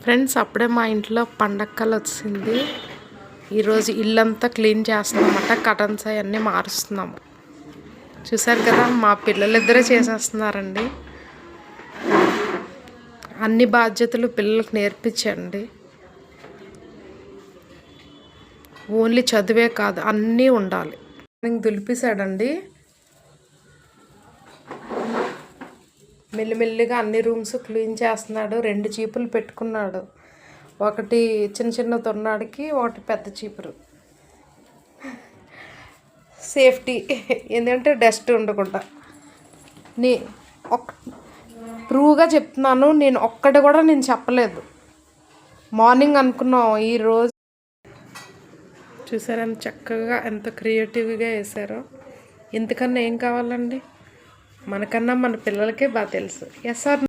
Friends, అప్పుడే మా ఇంట్లో పండక్కలు వచ్చింది. ఈరోజు ఇల్లంతా క్లీన్ చేస్తున్నామట. కటన్స్ అవన్నీ మారుస్తున్నాము. చూసారు కదా, మా పిల్లలిద్దరే చేసేస్తున్నారండి. అన్ని బాధ్యతలు పిల్లలకు నేర్పించండి. ఓన్లీ చదివే కాదు, అన్నీ ఉండాలి. దులిపేశాడండి. మెల్లిమెల్లిగా అన్ని రూమ్స్ క్లీన్ చేస్తున్నాడు. 2 చీపులు పెట్టుకున్నాడు. ఒకటి చిన్న చిన్న తొన్నాడికి, ఒకటి పెద్ద చీపురు. సేఫ్టీ, ఎందుకంటే డస్ట్ ఉండకుండా. ట్రూగా చెప్తున్నాను, నేను ఒక్కటి కూడా నేను చెప్పలేదు. మార్నింగ్ అనుకున్నాం, ఈరోజు చూసారా ఎంత చక్కగా, ఎంత క్రియేటివ్గా వేసారో. ఇంతకన్నా ఏం కావాలండి? మనకన్నా మన పిల్లలకే బాగా తెలుసు. Yes are